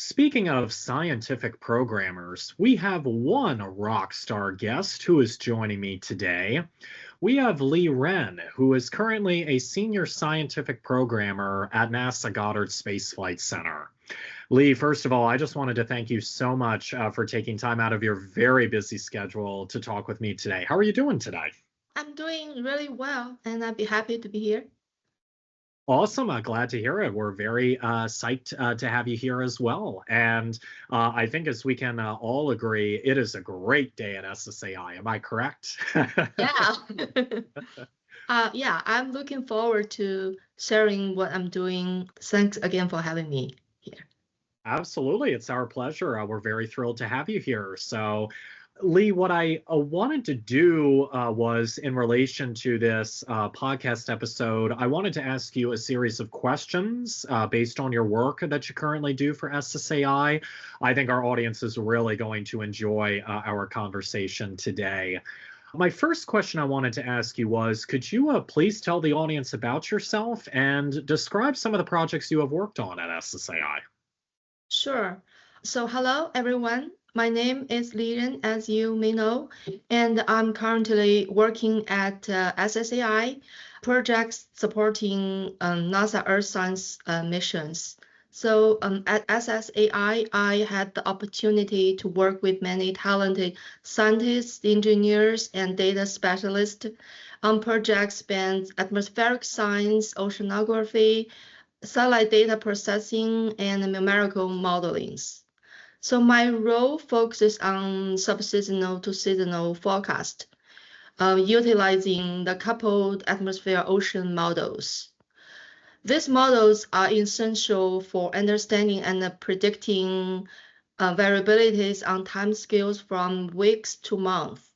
Speaking of scientific programmers, we have one rock star guest who is joining me today. We have Li Ren, who is currently a senior scientific programmer at NASA Goddard Space Flight Center. Lee, first of all, I just wanted to thank you so much for taking time out of your very busy schedule to talk with me today. How are you doing today? I'm doing really well, and I'd be happy to be here. Awesome. Glad to hear it. We're very psyched to have you here as well. And I think, as we can all agree, it is a great day at SSAI. Am I correct? Yeah. Yeah, I'm looking forward to sharing what I'm doing. Thanks again for having me here. Absolutely. It's our pleasure. We're very thrilled to have you here. So, Lee, what I wanted to do was, in relation to this podcast episode, I wanted to ask you a series of questions based on your work that you currently do for SSAI. I think our audience is really going to enjoy our conversation today. My first question I wanted to ask you was, could you please tell the audience about yourself and describe some of the projects you have worked on at SSAI? Sure. So hello, everyone. My name is Li Ren, as you may know, and I'm currently working at SSAI, projects supporting NASA Earth Science missions. So at SSAI, I had the opportunity to work with many talented scientists, engineers, and data specialists on projects spanning atmospheric science, oceanography, satellite data processing, and numerical modeling. So my role focuses on subseasonal to seasonal forecast, utilizing the coupled atmosphere-ocean models. These models are essential for understanding and predicting variabilities on timescales from weeks to months,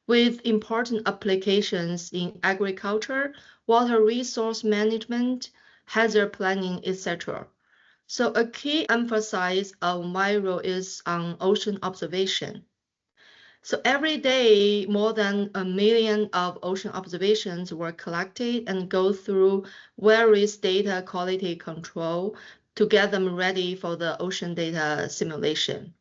with important applications in agriculture, water resource management, hazard planning, etc. So a key emphasis of my role is on ocean observation. So every day, more than 1 million of ocean observations were collected and go through various data quality control to get them ready for the ocean data simulation.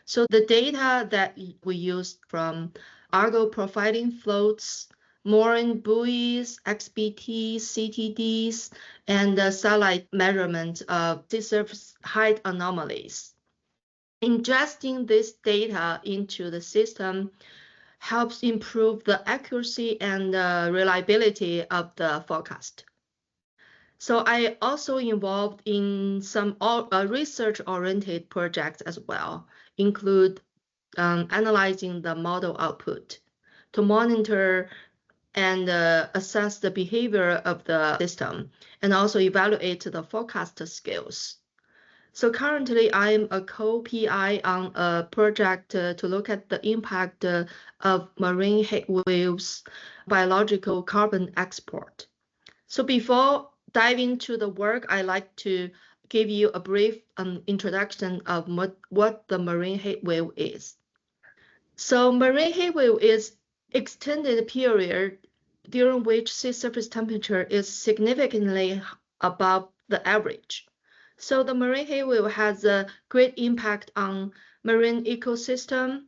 So the data that we used from Argo profiling floats, mooring buoys, XBTs, CTDs, and the satellite measurement of sea surface height anomalies. Ingesting this data into the system helps improve the accuracy and reliability of the forecast. So I also involved in some research-oriented projects as well, include analyzing the model output to monitor and assess the behavior of the system, and also evaluate the forecast skills. So currently, I'm a co-PI on a project to look at the impact of marine heat waves, biological carbon export. So before diving into the work, I'd like to give you a brief introduction of what the marine heat wave is. So marine heat wave is extended period during which sea surface temperature is significantly above the average. So the marine heat wave has a great impact on marine ecosystem,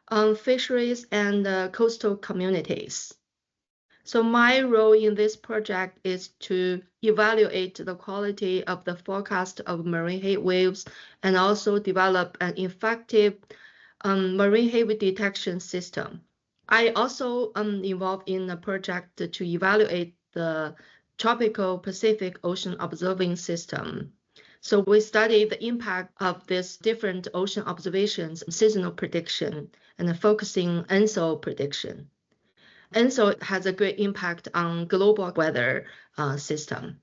on fisheries, and coastal communities. So my role in this project is to evaluate the quality of the forecast of marine heat waves and also develop an effective marine heat wave detection system. I also am involved in a project to evaluate the tropical Pacific Ocean observing system. So we study the impact of these different ocean observations, seasonal prediction, and focusing ENSO prediction. ENSO has a great impact on global weather system.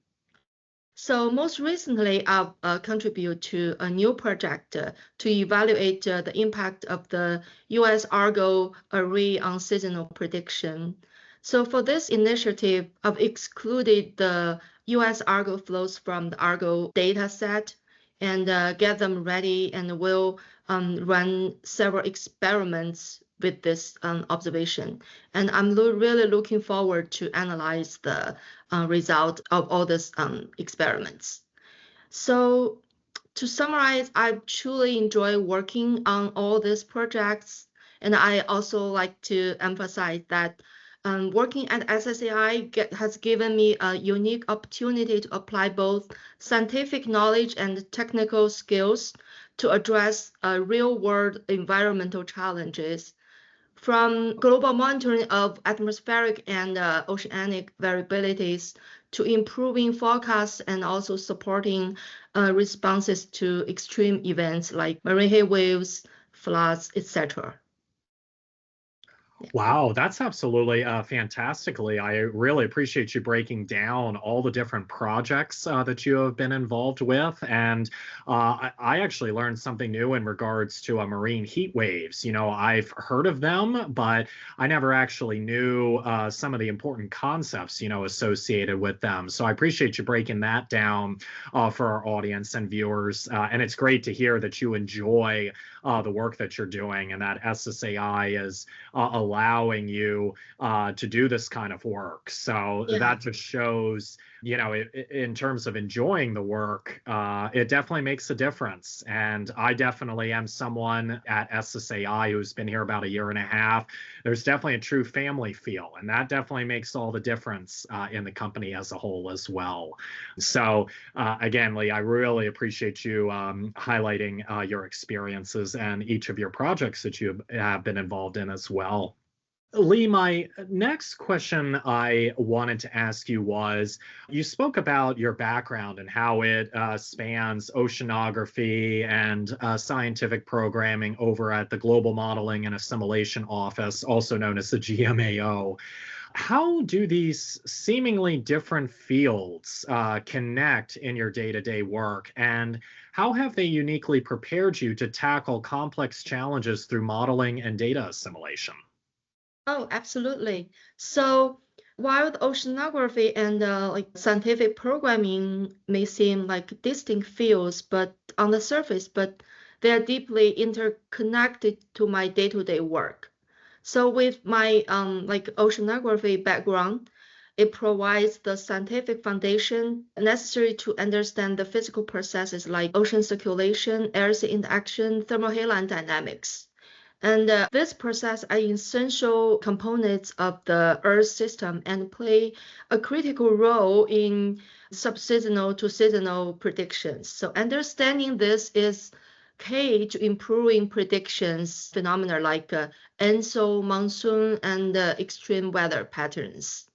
So most recently, I've contributed to a new project to evaluate the impact of the U.S. Argo array on seasonal prediction. So for this initiative, I've excluded the U.S. Argo flows from the Argo data set and get them ready, and will run several experiments with this observation. And I'm really looking forward to analyze the result of all these experiments. So To summarize, I truly enjoy working on all these projects, and I also like to emphasize that working at SSAI has given me a unique opportunity to apply both scientific knowledge and technical skills to address real-world environmental challenges, from global monitoring of atmospheric and oceanic variabilities to improving forecasts and also supporting responses to extreme events like marine heat waves, floods, etc. Wow, that's absolutely fantastically. I really appreciate you breaking down all the different projects that you have been involved with. And I actually learned something new in regards to marine heat waves. I've heard of them, but I never actually knew some of the important concepts, associated with them. So I appreciate you breaking that down for our audience and viewers. And it's great to hear that you enjoy the work that you're doing and that SSAI is allowing you to do this kind of work. So that just shows, in terms of enjoying the work, it definitely makes a difference. And I definitely am someone at SSAI who's been here about a year and a half. There's definitely a true family feel, and that definitely makes all the difference in the company as a whole as well. So again, Lee, I really appreciate you highlighting your experiences and each of your projects that you have been involved in as well. Lee, my next question I wanted to ask you was, you spoke about your background and how it spans oceanography and scientific programming over at the Global Modeling and Assimilation Office, also known as the GMAO. How do these seemingly different fields connect in your day-to-day work, and how have they uniquely prepared you to tackle complex challenges through modeling and data assimilation? Oh, absolutely. So while the oceanography and scientific programming may seem like distinct fields, but on the surface, but they are deeply interconnected to my day-to-day work. So with my oceanography background, it provides the scientific foundation necessary to understand the physical processes like ocean circulation, air-sea interaction, thermohaline dynamics. And this process are essential components of the Earth system and play a critical role in subseasonal to seasonal predictions. So understanding this is key to improving predictions phenomena like ENSO, monsoon, and extreme weather patterns.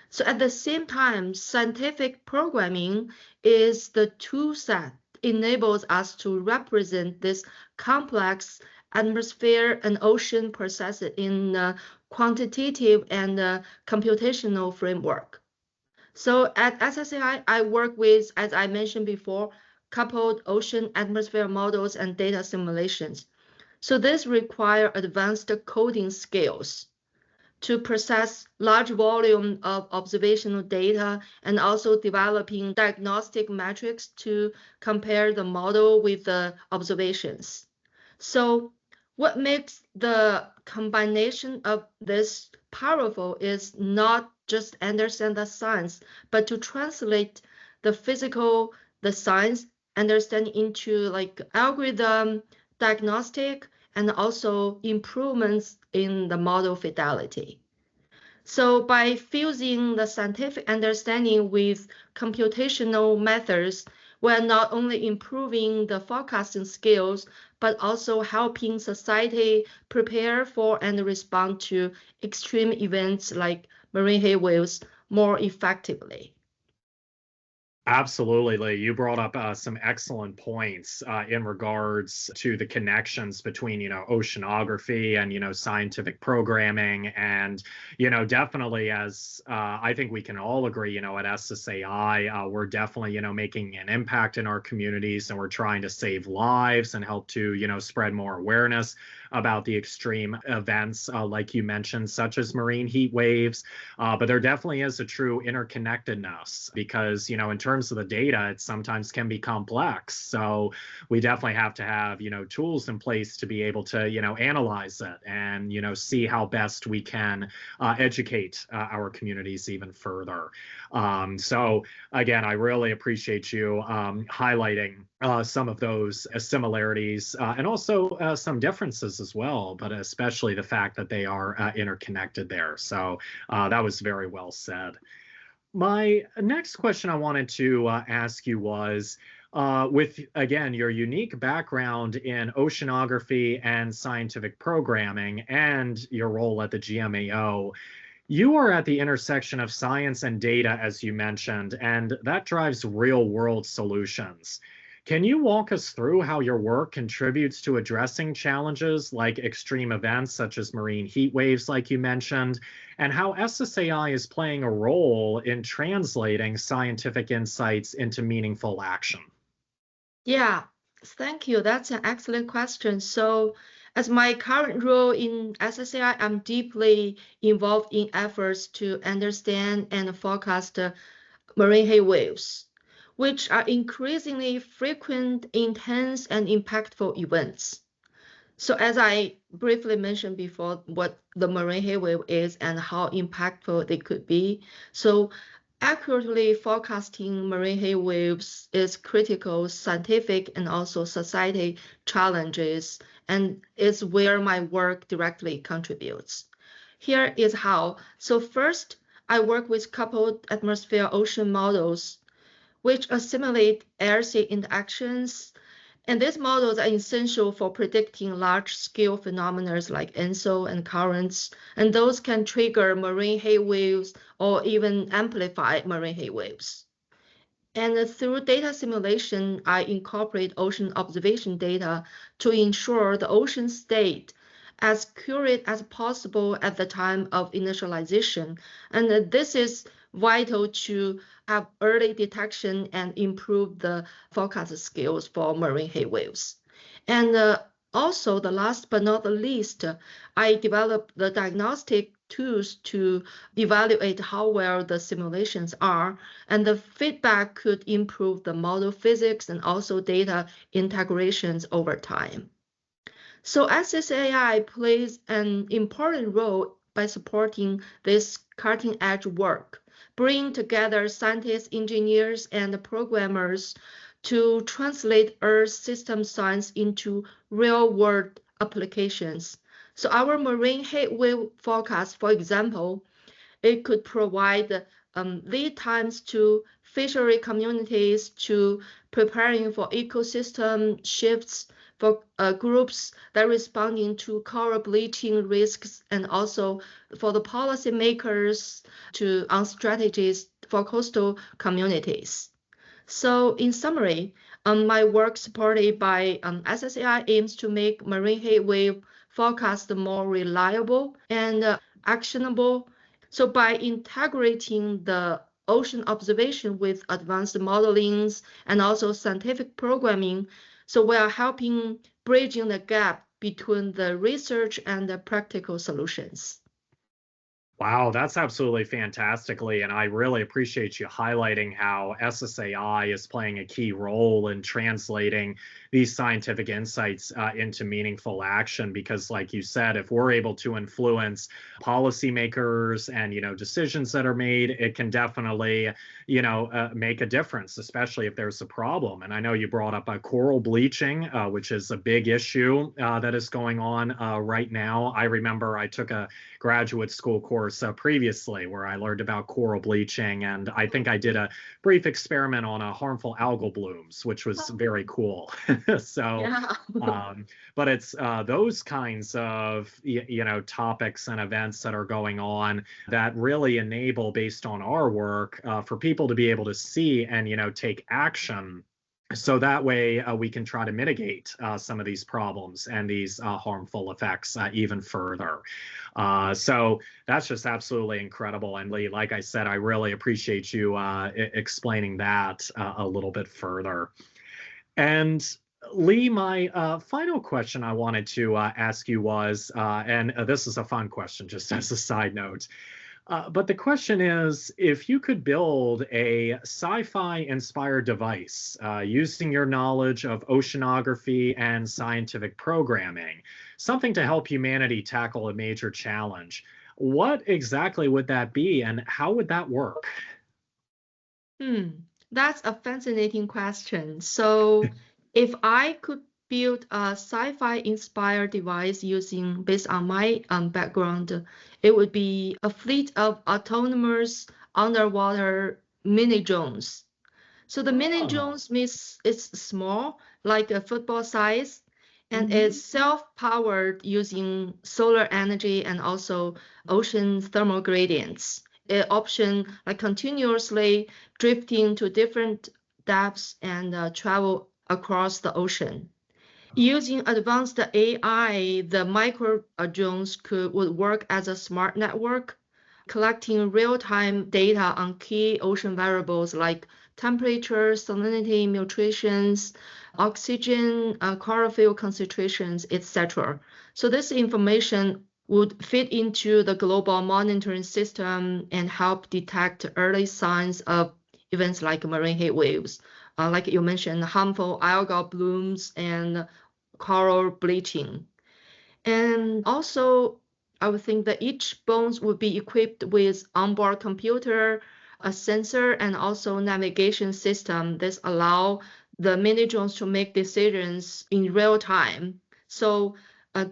So at the same time, scientific programming is the tool set enables us to represent this complex atmosphere and ocean processes in a quantitative and computational framework. So at SSAI, I work with, as I mentioned before, coupled ocean atmosphere models and data simulations. So this requires advanced coding skills to process large volume of observational data and also developing diagnostic metrics to compare the model with the observations. So what makes the combination of this powerful is not just understand the science, but to translate the physical, the science understanding into like algorithm, diagnostic, and also improvements in the model fidelity. So by fusing the scientific understanding with computational methods, we're not only improving the forecasting skills, but also helping society prepare for and respond to extreme events like marine heat waves more effectively. Absolutely, Lee. You brought up some excellent points in regards to the connections between, oceanography and, scientific programming. And, definitely as I think we can all agree, at SSAI, we're definitely, making an impact in our communities, and we're trying to save lives and help to, spread more awareness about the extreme events, like you mentioned, such as marine heat waves. But there definitely is a true interconnectedness because, in terms terms of the data, it sometimes can be complex. So we definitely have to have, tools in place to be able to, analyze it and, see how best we can educate our communities even further. So again, I really appreciate you highlighting some of those similarities and also some differences as well, but especially the fact that they are interconnected there. So that was very well said. My next question I wanted to ask you was, with, again, your unique background in oceanography and scientific programming and your role at the GMAO, you are at the intersection of science and data, as you mentioned, and that drives real-world solutions. Can you walk us through how your work contributes to addressing challenges like extreme events such as marine heat waves, like you mentioned, and how SSAI is playing a role in translating scientific insights into meaningful action? Yeah, thank you. That's an excellent question. So, as my current role in SSAI, I'm deeply involved in efforts to understand and forecast marine heat waves, which are increasingly frequent, intense, and impactful events. So as I briefly mentioned before, what the marine heat wave is and how impactful they could be. So accurately forecasting marine heat waves is critical scientific and also society challenges, and is where my work directly contributes. Here is how. So first, I work with coupled atmosphere ocean models, which assimilate air-sea interactions, and these models are essential for predicting large-scale phenomena like ENSO and currents, and those can trigger marine heat waves or even amplify marine heat waves. And through data simulation, I incorporate ocean observation data to ensure the ocean state as accurate as possible at the time of initialization. And this is vital to have early detection and improve the forecast skills for marine heat waves. And also, the last but not the least, I developed the diagnostic tools to evaluate how well the simulations are, and the feedback could improve the model physics and also data integrations over time. So SSAI plays an important role by supporting this cutting-edge work, bringing together scientists, engineers, and programmers to translate Earth system science into real-world applications. So our marine heat wave forecast, for example, it could provide lead times to fishery communities to preparing for ecosystem shifts for groups that are responding to coral bleaching risks, and also for the policymakers on strategies for coastal communities. So in summary, my work supported by SSAI aims to make marine heat wave forecast more reliable and actionable. So by integrating the ocean observation with advanced modelings and also scientific programming, so we are helping bridging the gap between the research and the practical solutions. Wow, that's absolutely fantastically, and I really appreciate you highlighting how SSAI is playing a key role in translating these scientific insights into meaningful action. Because, like you said, if we're able to influence policymakers and decisions that are made, it can definitely make a difference, especially if there's a problem. And I know you brought up coral bleaching, which is a big issue that is going on right now. I remember I took a graduate school course previously where I learned about coral bleaching, and I think I did a brief experiment on harmful algal blooms, which was very cool. So, Yeah. but it's those kinds of topics and events that are going on that really enable, based on our work, for people to be able to see and take action. So that way we can try to mitigate some of these problems and these harmful effects even further. So that's just absolutely incredible. And Lee, like I said, I really appreciate you explaining that a little bit further. And Lee, my final question I wanted to ask you was, and this is a fun question, just as a side note. But the question is, if you could build a sci-fi inspired device using your knowledge of oceanography and scientific programming, something to help humanity tackle a major challenge, what exactly would that be and how would that work? Hmm, that's a fascinating question. So, if I could build a sci-fi inspired device based on my background, it would be a fleet of autonomous underwater mini drones. So the mini Oh, drones means it's small, like a football size, and mhm. it's self-powered using solar energy and also ocean thermal gradients. It option like continuously drifting to different depths and travel across the ocean. Using advanced AI, the micro drones would work as a smart network, collecting real-time data on key ocean variables like temperature, salinity, nutritions, oxygen, chlorophyll concentrations, etc. So this information would fit into the global monitoring system and help detect early signs of events like marine heat waves, like you mentioned, harmful algal blooms and coral bleaching. And also, I would think that each bones would be equipped with onboard computer, a sensor, and also navigation system. This allow the mini drones to make decisions in real time. So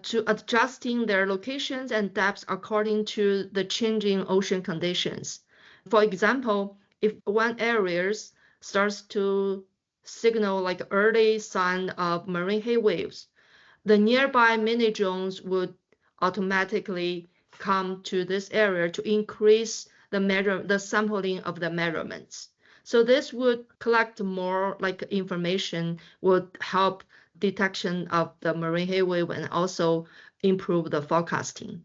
to adjusting their locations and depths according to the changing ocean conditions. For example, if one area starts to signal like early sign of marine heat waves, the nearby mini drones would automatically come to this area to increase the sampling of the measurements. So this would collect more like information, would help detection of the marine heat wave and also improve the forecasting.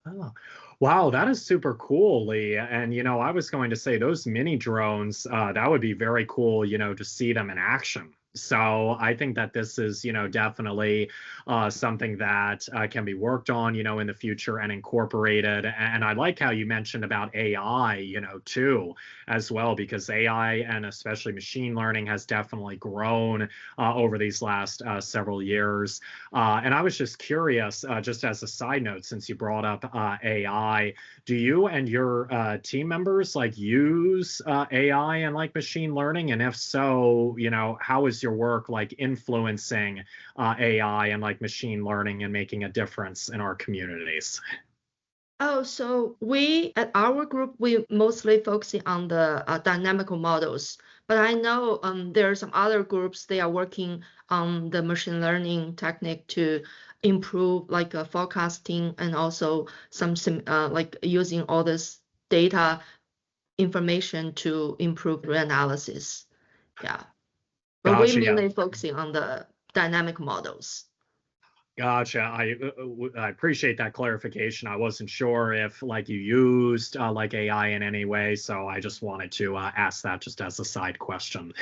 Oh, wow, that is super cool, Lee. And I was going to say those mini drones, that would be very cool, to see them in action. So I think that this is, definitely something that can be worked on, in the future and incorporated. And I like how you mentioned about AI, too, as well, because AI and especially machine learning has definitely grown over these last several years. And I was just curious, just as a side note, since you brought up AI, do you and your team members like use AI and like machine learning? And if so, how is your work like influencing AI and like machine learning and making a difference in our communities? Oh, so we at our group, we mostly focusing on the dynamical models. But I know there are some other groups, they are working on the machine learning technique to improve like forecasting and also like using all this data information to improve the analysis. Yeah. But we Gotcha. Yeah. mainly focusing on the dynamic models. Gotcha. I appreciate that clarification. I wasn't sure if like you used like AI in any way, so I just wanted to ask that just as a side question.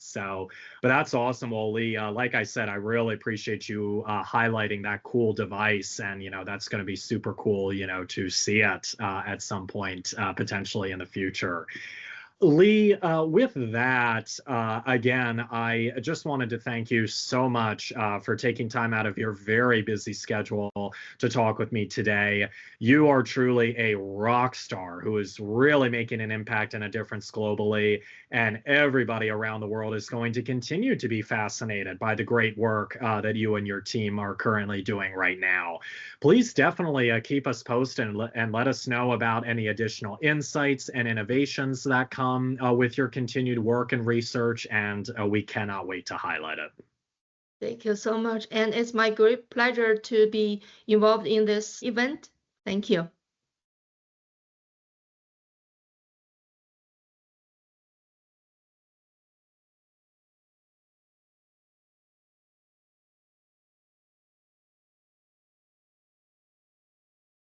So, but that's awesome, well, Lee. Like I said, I really appreciate you highlighting that cool device, and that's going to be super cool, to see it at some point potentially in the future. Lee, with that, again, I just wanted to thank you so much for taking time out of your very busy schedule to talk with me today. You are truly a rock star who is really making an impact and a difference globally, and everybody around the world is going to continue to be fascinated by the great work that you and your team are currently doing right now. Please definitely keep us posted and let us know about any additional insights and innovations that come with your continued work and research, and we cannot wait to highlight it. Thank you so much. And it's my great pleasure to be involved in this event. Thank you.